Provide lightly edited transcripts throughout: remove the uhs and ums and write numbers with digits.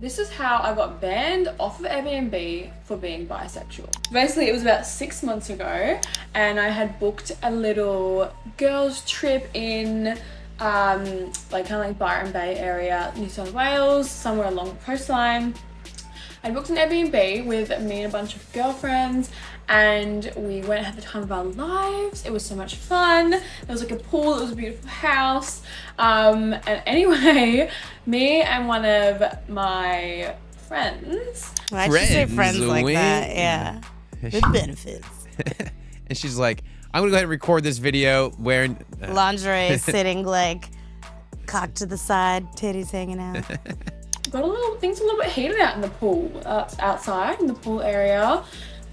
This is how I got banned off of Airbnb for being bisexual. Basically, it was about 6 months ago, and I had booked a little girls' trip in like kind of like Byron Bay area, New South Wales, somewhere along the coastline. I booked an Airbnb with me and a bunch of girlfriends, and we went and had the time of our lives. It was so much fun. There was like a pool, it was a beautiful house. And anyway, me and one of my friends. Why'd you say friends like that? Yeah. With benefits. And she's like, I'm gonna go ahead and record this video wearing lingerie, sitting like cocked to the side, titties hanging out. Got things a little bit heated out in the pool, outside in the pool area.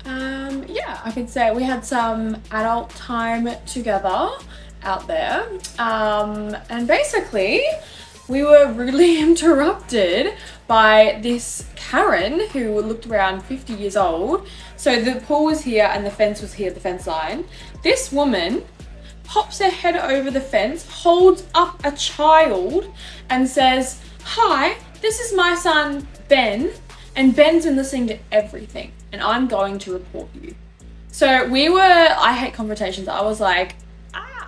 Yeah, I could say we had some adult time together out there. And basically, we were rudely interrupted by this Karen who looked around 50 years old. So the pool was here and the fence was here, the fence line. This woman pops her head over the fence, holds up a child and says, "Hi, this is my son, Ben, and Ben's been listening to everything, and I'm going to report you." So I hate confrontations. I was like,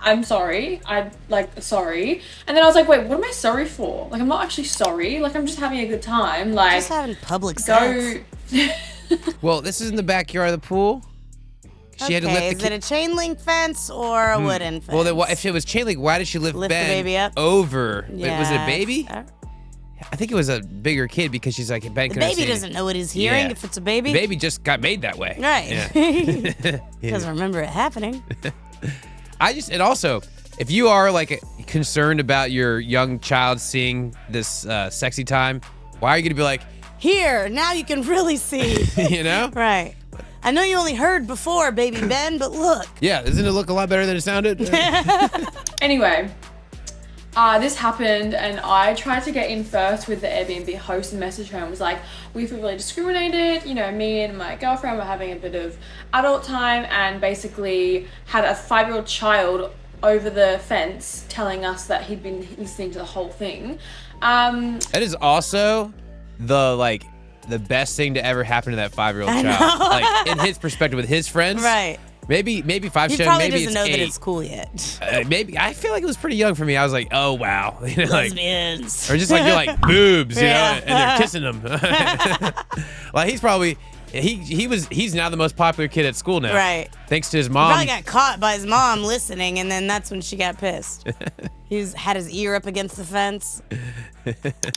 I'm sorry. Sorry. And then I was like, wait, what am I sorry for? Like, I'm not actually sorry. Like, I'm just having a good time. Like, just having public sex. Well, this is in the backyard of the pool. She had to lift is it a chain link fence or a wooden fence? Well, if it was chain link, why did she lift Ben the baby up? over? Yeah. Wait, was it a baby? I think it was a bigger kid because she's like, Ben, the baby doesn't know what he's hearing if it's a baby. The baby just got made that way. Right. Yeah. Doesn't remember it happening. And also, if you are like concerned about your young child seeing this sexy time, why are you gonna be like, here, now you can really see. You know? Right. I know you only heard before, baby Ben, but look. Yeah, doesn't it look a lot better than it sounded? Anyway, this happened and I tried to get in first with the Airbnb host and message her and was like, we feel really discriminated. You know, me and my girlfriend were having a bit of adult time and basically had a 5-year-old child over the fence telling us that he'd been listening to the whole thing. That is also the best thing to ever happen to that 5-year-old child. Like in his perspective with his friends. Right. Maybe 5, 7, maybe it's 8. He probably doesn't know that it's cool yet. Maybe I feel like it was pretty young for me. I was like, oh wow, you know, lesbians, or just like you're like boobs, you know, and they're kissing them. Like he's probably he's now the most popular kid at school now, right? Thanks to his mom. He probably got caught by his mom listening, and then that's when she got pissed. Had his ear up against the fence.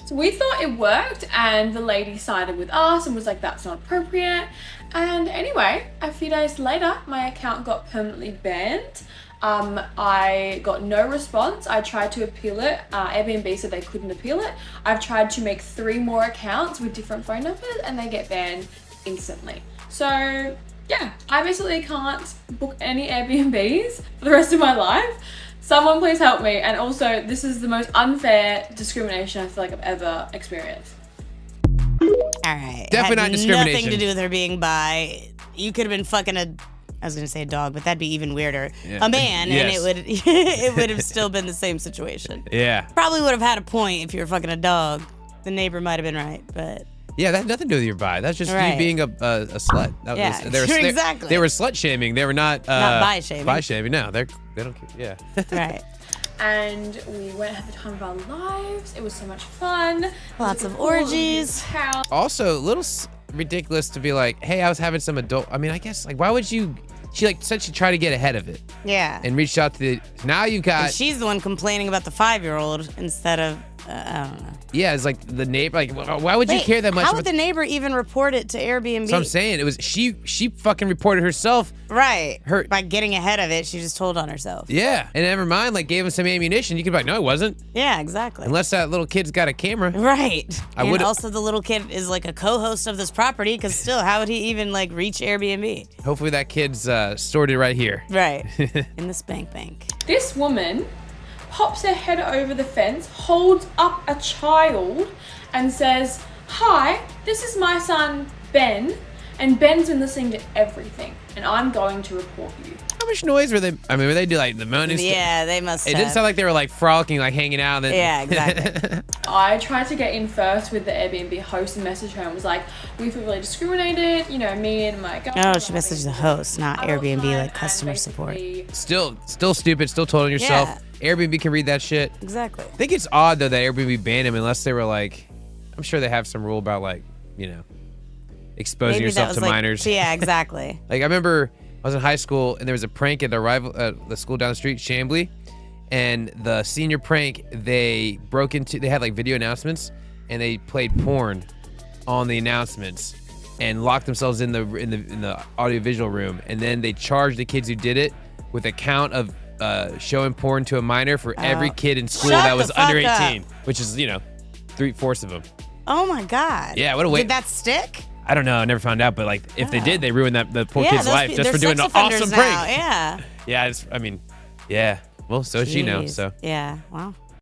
So we thought it worked, and the lady sided with us and was like, that's not appropriate. And anyway, a few days later, my account got permanently banned. I got no response. I tried to appeal it. Airbnb said they couldn't appeal it. I've tried to make 3 more accounts with different phone numbers and they get banned instantly. So yeah, I basically can't book any Airbnbs for the rest of my life. Someone please help me. And also, this is the most unfair discrimination I feel like I've ever experienced. All right. Definitely not discrimination. Nothing to do with her being bi. You could have been fucking I was gonna say a dog, but that'd be even weirder. Yeah. A man, yes. And it would have still been the same situation. Yeah. Probably would have had a point if you were fucking a dog. The neighbor might have been right, but. Yeah, that had nothing to do with your bi. That's just you being a slut. That yeah, was, exactly. They were slut shaming. They were not bi shaming. Bi shaming. No, they don't care. Yeah. Right. And we went and had the time of our lives. It was so much fun. Lots of orgies. Also, a little ridiculous to be like, hey, I was having some adult. I mean, I guess why would you? She said she tried to get ahead of it. Yeah. And reached out to now you've got. And she's the one complaining about the 5-year-old instead of. I don't know. Yeah, it's like the neighbor. Like, why would you care that much? How would the neighbor even report it to Airbnb? So I'm saying it was she fucking reported herself. Right. By getting ahead of it, she just told on herself. Yeah, and never mind. Like gave him some ammunition. You could be like, no, it wasn't. Yeah, exactly. Unless that little kid's got a camera. Right. And also the little kid is like a co-host of this property, because still, how would he even like reach Airbnb? Hopefully that kid's stored it right here. Right. In the spank bank. This woman pops her head over the fence, holds up a child and says, hi, this is my son, Ben, And Ben's been listening to everything, and I'm going to report you. How much noise were they? I mean, were they do like the moaning? Yeah, they must It have. didn't sound like they were like frolicking, like hanging out. And then... Yeah, exactly. I tried to get in first with the Airbnb host and messaged her and was like, we feel really discriminated, you know, me and my girlfriend. No, she messaged the host, not Airbnb, like customer support. Still stupid. Still told on yourself. Yeah. Airbnb can read that shit. Exactly. I think it's odd though that Airbnb banned him unless they were like, I'm sure they have some rule about like, you know, exposing Maybe yourself that to was, like, minors. Yeah, exactly. Like I remember I was in high school and there was a prank at the school down the street, Chambly, and the senior prank, they had like video announcements and they played porn on the announcements and locked themselves in the audiovisual room, and then they charged the kids who did it with a count of showing porn to a minor for every kid in school Shut that was the fuck under 18, up. which is, you know, 3/4 of them. Oh my God. Yeah, what a way. Did that stick? I don't know. I never found out, but like, if they did, they ruined the poor Yeah, kid's those life pe- just they're for doing sex an offenders awesome now, prank. Yeah. Yeah, I mean, yeah. Well, so she knows. Jeez. So Yeah. Wow.